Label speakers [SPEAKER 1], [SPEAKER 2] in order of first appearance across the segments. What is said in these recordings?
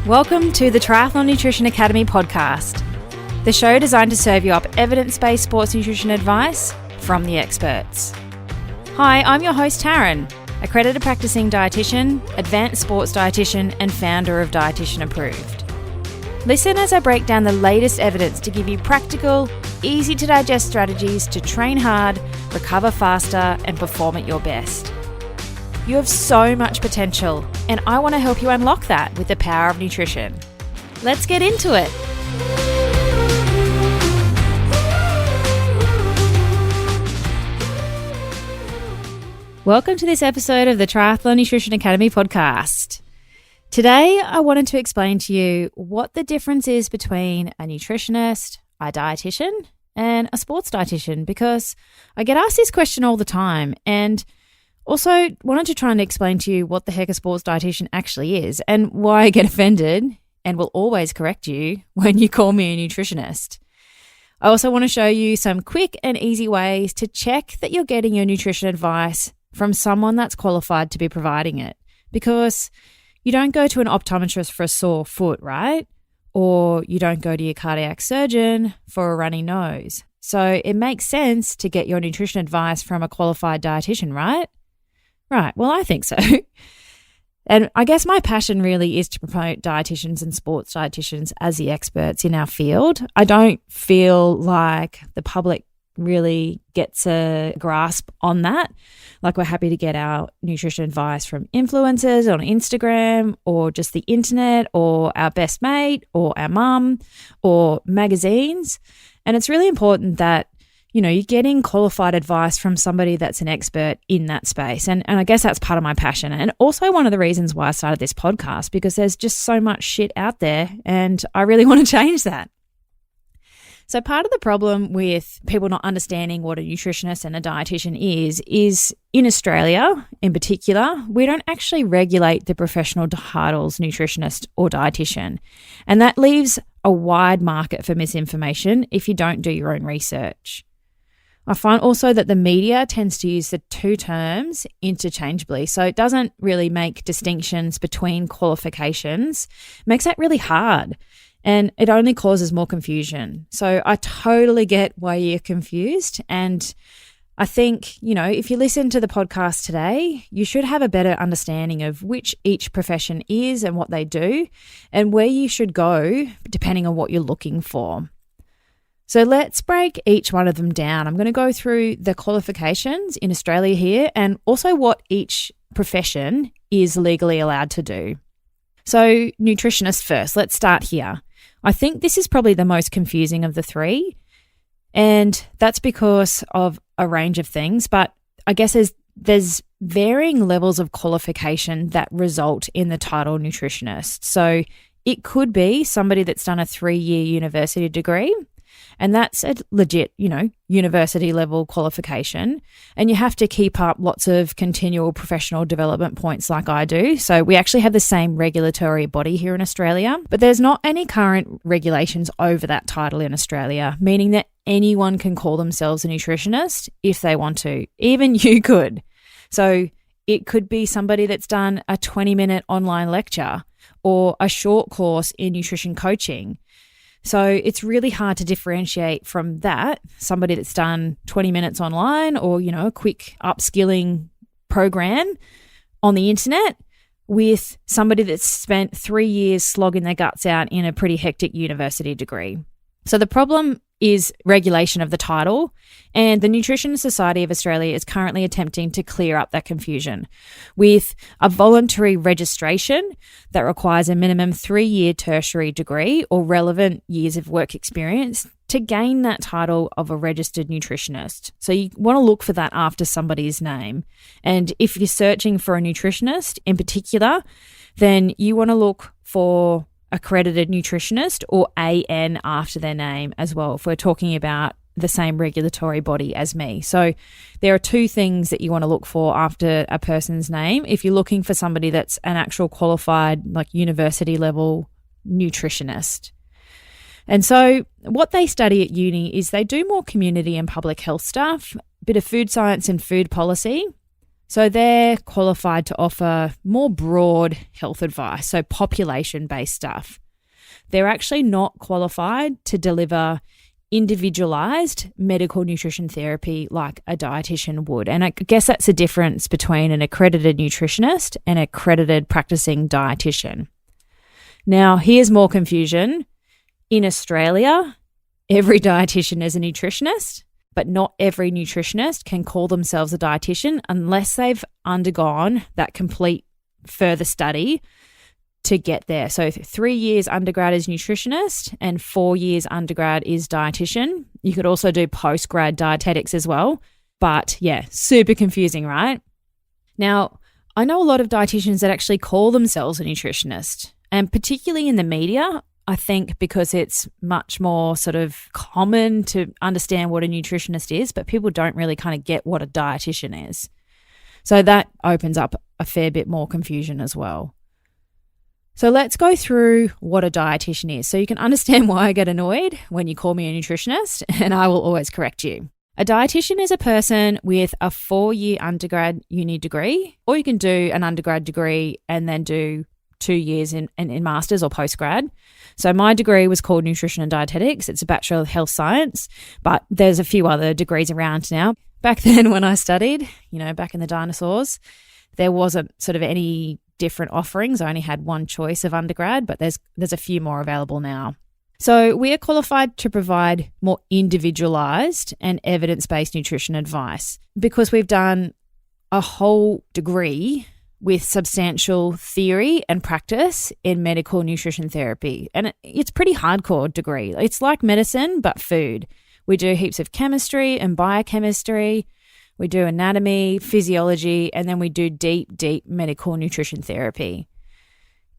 [SPEAKER 1] Welcome to the Triathlon Nutrition Academy podcast, the show designed to serve you up evidence-based sports nutrition advice from the experts. Hi, I'm your host Taryn, accredited practicing dietitian, advanced sports dietitian, and founder of Dietitian Approved. Listen as I break down the latest evidence to give you practical, easy to digest strategies to train hard, recover faster, and perform at your best. You have so much potential, and I want to help you unlock that with the power of nutrition. Let's get into it. Welcome to this episode of the Triathlon Nutrition Academy podcast. Today, I wanted to explain to you what the difference is between a nutritionist, a dietitian, and a sports dietitian, because I get asked this question all the time, and also wanted to try and explain to you what the heck a sports dietitian actually is and why I get offended and will always correct you when you call me a nutritionist. I also want to show you some quick and easy ways to check that you're getting your nutrition advice from someone that's qualified to be providing it, because you don't go to an optometrist for a sore foot, right? Or you don't go to your cardiac surgeon for a runny nose. So it makes sense to get your nutrition advice from a qualified dietitian, right? Right, well, I think so. And I guess my passion really is to promote dietitians and sports dietitians as the experts in our field. I don't feel like the public really gets a grasp on that. Like, we're happy to get our nutrition advice from influencers on Instagram or just the internet or our best mate or our mum or magazines. And it's really important that you're getting qualified advice from somebody that's an expert in that space. And I guess that's part of my passion. And also one of the reasons why I started this podcast, because there's just so much shit out there and I really want to change that. So part of the problem with people not understanding what a nutritionist and a dietitian is in Australia in particular, we don't actually regulate the professional titles nutritionist or dietitian. And that leaves a wide market for misinformation if you don't do your own research. I find also that the media tends to use the two terms interchangeably, so it doesn't really make distinctions between qualifications. It makes that really hard, and it only causes more confusion. So I totally get why you're confused, and I think, if you listen to the podcast today, you should have a better understanding of which each profession is and what they do, and where you should go depending on what you're looking for. So let's break each one of them down. I'm going to go through the qualifications in Australia here and also what each profession is legally allowed to do. So nutritionist first, let's start here. I think this is probably the most confusing of the three, and that's because of a range of things, but I guess there's varying levels of qualification that result in the title nutritionist. So it could be somebody that's done a 3-year university degree, and that's a legit, university level qualification. And you have to keep up lots of continual professional development points like I do. So we actually have the same regulatory body here in Australia, but there's not any current regulations over that title in Australia, meaning that anyone can call themselves a nutritionist if they want to. Even you could. So it could be somebody that's done a 20-minute online lecture or a short course in nutrition coaching. So it's really hard to differentiate from that, somebody that's done 20 minutes online or, a quick upskilling program on the internet, with somebody that's spent 3 years slogging their guts out in a pretty hectic university degree. So the problem is regulation of the title, and the Nutrition Society of Australia is currently attempting to clear up that confusion with a voluntary registration that requires a minimum 3-year tertiary degree or relevant years of work experience to gain that title of a registered nutritionist. So you want to look for that after somebody's name. And if you're searching for a nutritionist in particular, then you want to look for accredited nutritionist or AN after their name as well, if we're talking about the same regulatory body as me. So there are two things that you want to look for after a person's name if you're looking for somebody that's an actual qualified, like university level nutritionist. And so what they study at uni is they do more community and public health stuff, a bit of food science and food policy, So they're qualified to offer more broad health advice, so population-based stuff. They're actually not qualified to deliver individualized medical nutrition therapy like a dietitian would. And I guess that's the difference between an accredited nutritionist and an accredited practicing dietitian. Now, here's more confusion. In Australia, every dietitian is a nutritionist, but not every nutritionist can call themselves a dietitian unless they've undergone that complete further study to get there. So 3 years undergrad is nutritionist and 4 years undergrad is dietitian. You could also do postgrad dietetics as well. But yeah, super confusing, right? Now, I know a lot of dietitians that actually call themselves a nutritionist, and particularly in the media, I think because it's much more sort of common to understand what a nutritionist is, but people don't really kind of get what a dietitian is. So that opens up a fair bit more confusion as well. So let's go through what a dietitian is so you can understand why I get annoyed when you call me a nutritionist, and I will always correct you. A dietitian is a person with a 4-year undergrad uni degree, or you can do an undergrad degree and then do 2 years in masters or postgrad. So my degree was called Nutrition and Dietetics. It's a Bachelor of Health Science, but there's a few other degrees around now. Back then when I studied, back in the dinosaurs, there wasn't sort of any different offerings. I only had one choice of undergrad, but there's a few more available now. So we are qualified to provide more individualized and evidence-based nutrition advice because we've done a whole degree with substantial theory and practice in medical nutrition therapy. And it's a pretty hardcore degree. It's like medicine, but food. We do heaps of chemistry and biochemistry. We do anatomy, physiology, and then we do deep medical nutrition therapy.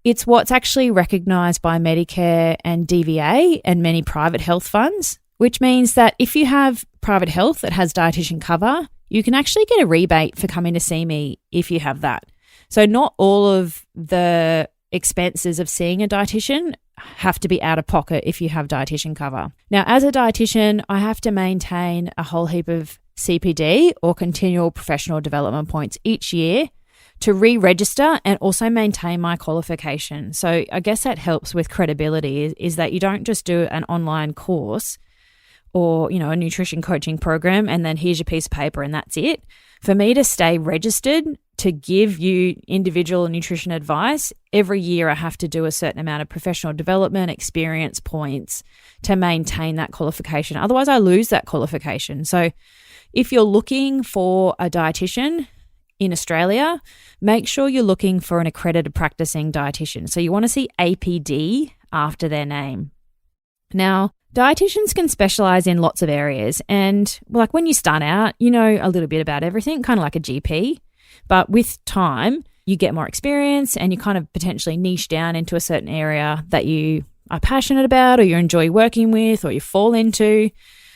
[SPEAKER 1] It's what's actually recognised by Medicare and DVA and many private health funds, which means that if you have private health that has dietitian cover, you can actually get a rebate for coming to see me if you have that. So not all of the expenses of seeing a dietitian have to be out of pocket if you have dietitian cover. Now, as a dietitian, I have to maintain a whole heap of CPD or continual professional development points each year to re-register and also maintain my qualification. So I guess that helps with credibility is that you don't just do an online course or, a nutrition coaching program and then here's your piece of paper and that's it. For me to stay registered to give you individual nutrition advice, every year I have to do a certain amount of professional development, experience points to maintain that qualification. Otherwise, I lose that qualification. So if you're looking for a dietitian in Australia, make sure you're looking for an accredited practicing dietitian. So you want to see APD after their name. Now, dietitians can specialize in lots of areas. And like when you start out, you know a little bit about everything, kind of like a GP. But with time, you get more experience and you kind of potentially niche down into a certain area that you are passionate about or you enjoy working with or you fall into.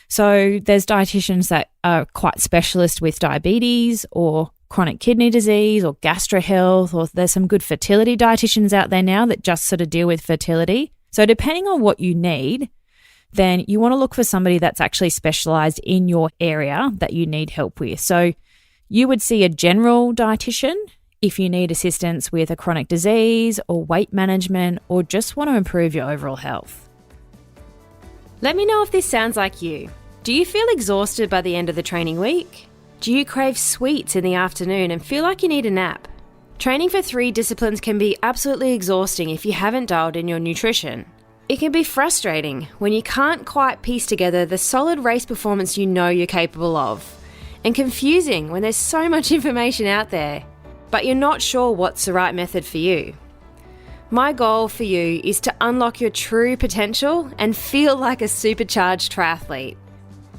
[SPEAKER 1] So there's dietitians that are quite specialist with diabetes or chronic kidney disease or gastro health, or there's some good fertility dietitians out there now that just sort of deal with fertility. So depending on what you need, then you want to look for somebody that's actually specialized in your area that you need help with. So you would see a general dietitian if you need assistance with a chronic disease or weight management or just want to improve your overall health. Let me know if this sounds like you. Do you feel exhausted by the end of the training week? Do you crave sweets in the afternoon and feel like you need a nap? Training for 3 disciplines can be absolutely exhausting if you haven't dialed in your nutrition. It can be frustrating when you can't quite piece together the solid race performance you know you're capable of, and confusing when there's so much information out there, but you're not sure what's the right method for you. My goal for you is to unlock your true potential and feel like a supercharged triathlete.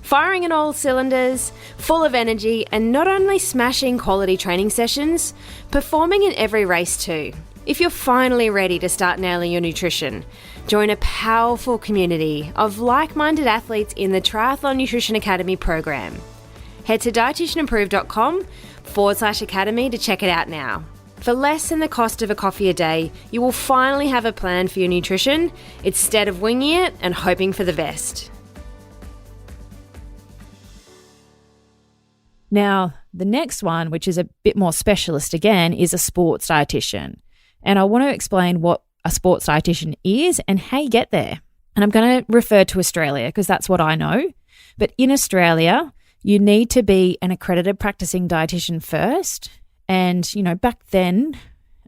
[SPEAKER 1] Firing on all cylinders, full of energy, and not only smashing quality training sessions, performing in every race too. If you're finally ready to start nailing your nutrition, join a powerful community of like-minded athletes in the Triathlon Nutrition Academy program. Head to dietitianimprove.com/academy to check it out now. For less than the cost of a coffee a day, you will finally have a plan for your nutrition instead of winging it and hoping for the best. Now, the next one, which is a bit more specialist again, is a sports dietitian. And I want to explain what a sports dietitian is and how you get there. And I'm going to refer to Australia because that's what I know. But in Australia, you need to be an accredited practicing dietitian first. And, back then,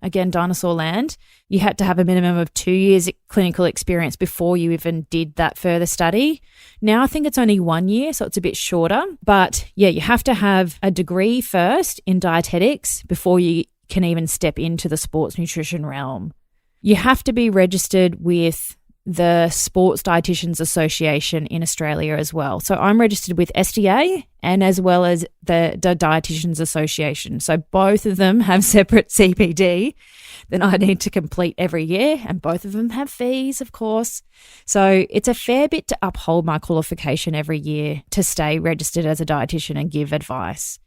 [SPEAKER 1] again, dinosaur land, you had to have a minimum of 2 years clinical experience before you even did that further study. Now I think it's only 1 year, so it's a bit shorter. But yeah, you have to have a degree first in dietetics before you can even step into the sports nutrition realm. You have to be registered with the Sports Dietitians Association in Australia as well. So I'm registered with SDA and as well as the Dietitians Association. So both of them have separate CPD that I need to complete every year, and both of them have fees, of course. So it's a fair bit to uphold my qualification every year to stay registered as a dietitian and give advice.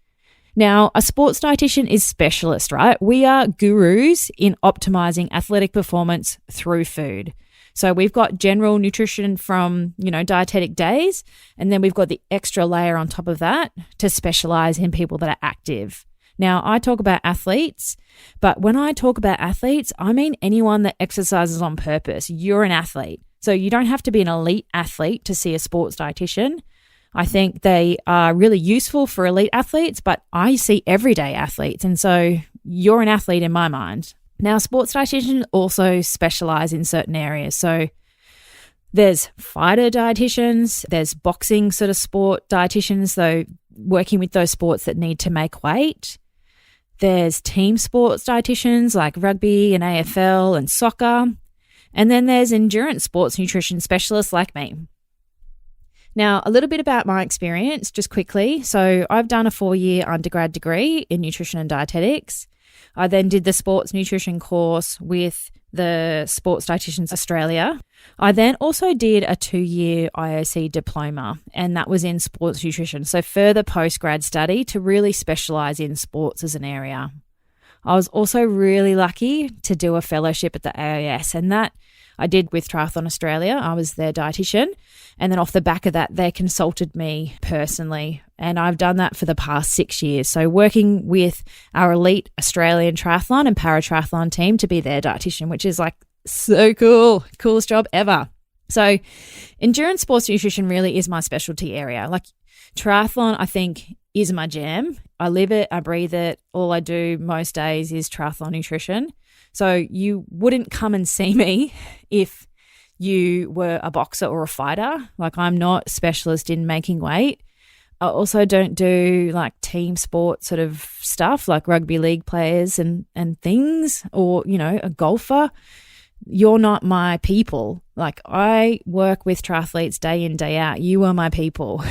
[SPEAKER 1] Now, a sports dietitian is specialist, right? We are gurus in optimizing athletic performance through food. So we've got general nutrition from, dietetic days, and then we've got the extra layer on top of that to specialize in people that are active. Now, I talk about athletes, but when I talk about athletes, I mean anyone that exercises on purpose. You're an athlete. So you don't have to be an elite athlete to see a sports dietitian. I think they are really useful for elite athletes, but I see everyday athletes. And so you're an athlete in my mind. Now, sports dietitians also specialize in certain areas. So there's fighter dietitians, there's boxing sort of sport dietitians, so working with those sports that need to make weight. There's team sports dietitians like rugby and AFL and soccer. And then there's endurance sports nutrition specialists like me. Now, a little bit about my experience, just quickly. So I've done a 4-year undergrad degree in nutrition and dietetics. I then did the sports nutrition course with the Sports Dietitians Australia. I then also did a 2-year IOC diploma, and that was in sports nutrition. So further postgrad study to really specialise in sports as an area. I was also really lucky to do a fellowship at the AIS, and that I did with Triathlon Australia. I was their dietitian, and then off the back of that, they consulted me personally, and I've done that for the past 6 years. So working with our elite Australian triathlon and para-triathlon team to be their dietitian, which is like so cool, coolest job ever. So endurance sports nutrition really is my specialty area. Like triathlon, I think, is my jam. I live it, I breathe it. All I do most days is triathlon nutrition. So you wouldn't come and see me if you were a boxer or a fighter. Like I'm not a specialist in making weight. I also don't do like team sport sort of stuff like rugby league players and things, or, a golfer. You're not my people. Like I work with triathletes day in, day out. You are my people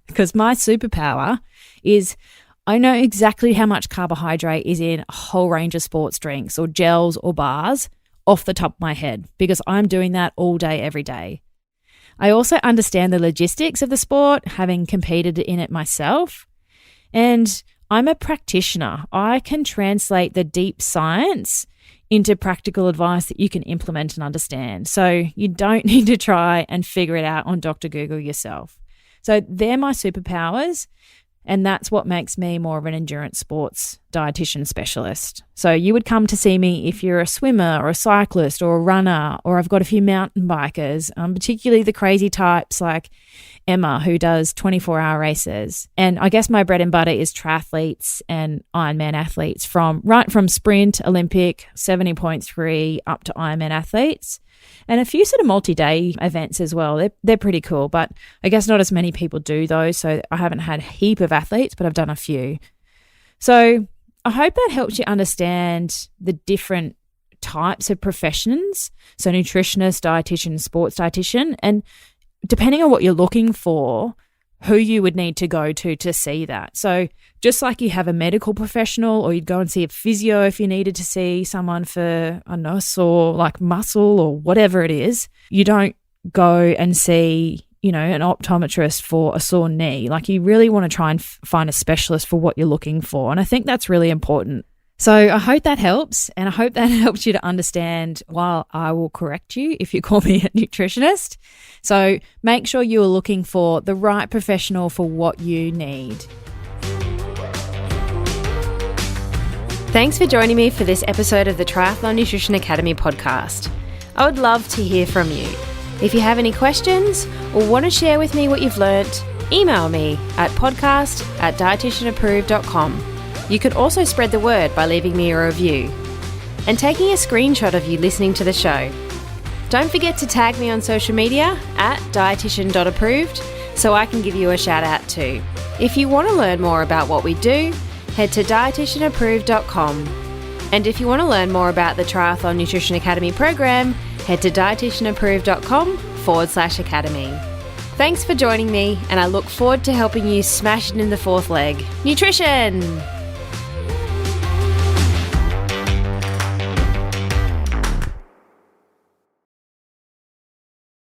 [SPEAKER 1] because my superpower is I know exactly how much carbohydrate is in a whole range of sports drinks or gels or bars off the top of my head because I'm doing that all day, every day. I also understand the logistics of the sport, having competed in it myself. And I'm a practitioner. I can translate the deep science into practical advice that you can implement and understand. So you don't need to try and figure it out on Dr. Google yourself. So they're my superpowers. And that's what makes me more of an endurance sports dietitian specialist. So you would come to see me if you're a swimmer or a cyclist or a runner, or I've got a few mountain bikers, particularly the crazy types like Emma, who does 24-hour races. And I guess my bread and butter is triathletes and Ironman athletes from sprint, Olympic, 70.3 up to Ironman athletes. And a few sort of multi-day events as well. They're pretty cool, but I guess not as many people do those. So I haven't had a heap of athletes, but I've done a few. So I hope that helps you understand the different types of professions. So nutritionist, dietitian, sports dietitian, and depending on what you're looking for, who you would need to go to see that. So just like you have a medical professional, or you'd go and see a physio if you needed to see someone for a nurse or like muscle or whatever it is, you don't go and see, an optometrist for a sore knee. Like you really want to try and find a specialist for what you're looking for. And I think that's really important. So I hope that helps, and I hope that helps you to understand while I will correct you if you call me a nutritionist. So make sure you are looking for the right professional for what you need. Thanks for joining me for this episode of the Triathlon Nutrition Academy podcast. I would love to hear from you. If you have any questions or want to share with me what you've learnt, email me at podcast@dietitianapproved.com. You can also spread the word by leaving me a review and taking a screenshot of you listening to the show. Don't forget to tag me on social media at dietitian.approved so I can give you a shout out too. If you want to learn more about what we do, head to dietitianapproved.com. And if you want to learn more about the Triathlon Nutrition Academy program, head to dietitianapproved.com/academy. Thanks for joining me, and I look forward to helping you smash it in the fourth leg, nutrition!